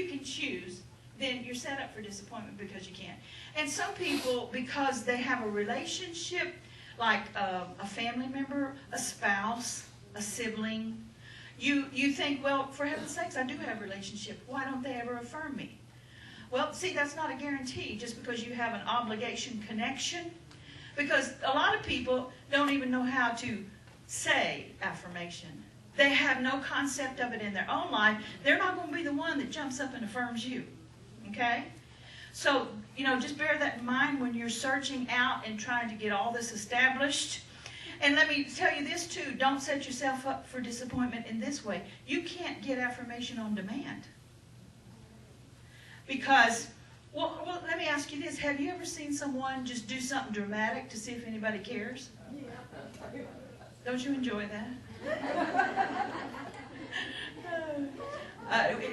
you can choose, then you're set up for disappointment because you can't. And some people, because they have a relationship, like a family member, a spouse, a sibling, you think, well, for heaven's sakes, I do have a relationship. Why don't they ever affirm me? Well, see, that's not a guarantee just because you have an obligation connection. Because a lot of people don't even know how to say affirmation. They have no concept of it in their own life. They're not going to be the one that jumps up and affirms you. Okay? So, just bear that in mind when you're searching out and trying to get all this established. And let me tell you this too. Don't set yourself up for disappointment in this way. You can't get affirmation on demand. Because, well, let me ask you this. Have you ever seen someone just do something dramatic to see if anybody cares? Don't you enjoy that?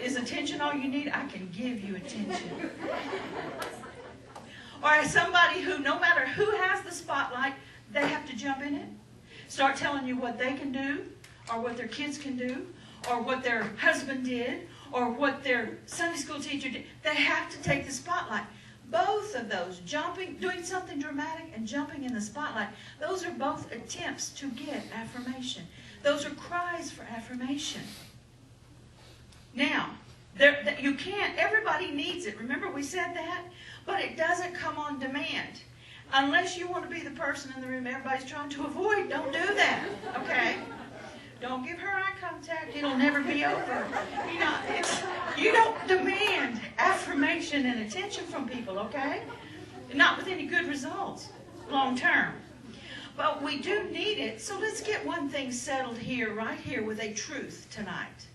Is attention all you need? I can give you attention. Or somebody who, no matter who has the spotlight, they have to jump in it. Start telling you what they can do, or what their kids can do, or what their husband did, or what their Sunday school teacher did. They have to take the spotlight. Both of those, doing something dramatic and jumping in the spotlight, those are both attempts to get affirmation. Those are cries for affirmation. Now, you can't, everybody needs it. Remember we said that? But it doesn't come on demand. Unless you want to be the person in the room everybody's trying to avoid, don't do that, okay? Don't give her eye contact. It'll never be over. You don't demand affirmation and attention from people, okay? Not with any good results, long term. But we do need it. So let's get one thing settled here, right here, with a truth tonight.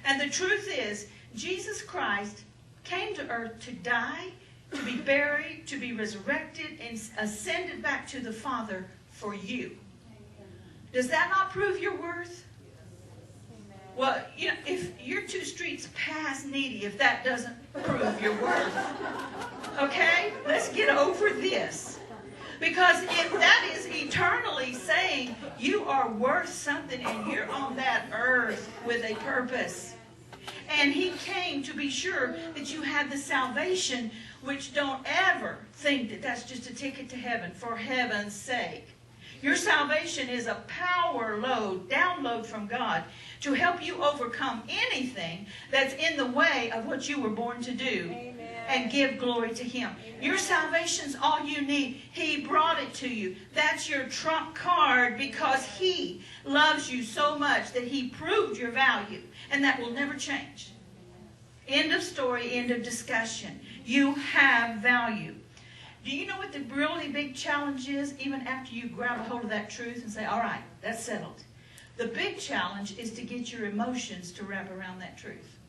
And the truth is, Jesus Christ came to earth to die, to be buried, to be resurrected, and ascended back to the Father for you. Does that not prove your worth? Well, if you're 2 streets past needy, if that doesn't prove your worth, okay? Let's get over this. Because if that is eternally saying you are worth something and you're on that earth with a purpose. And He came to be sure that you have the salvation, which don't ever think that that's just a ticket to heaven, for heaven's sake. Your salvation is a power load, download from God to help you overcome anything that's in the way of what you were born to do. Amen. And give glory to Him. Amen. Your salvation's all you need. He brought it to you. That's your trump card because He loves you so much that He proved your value. And that will never change. End of story, end of discussion. You have value. Do you know what the really big challenge is, even after you grab a hold of that truth and say, all right, that's settled? The big challenge is to get your emotions to wrap around that truth.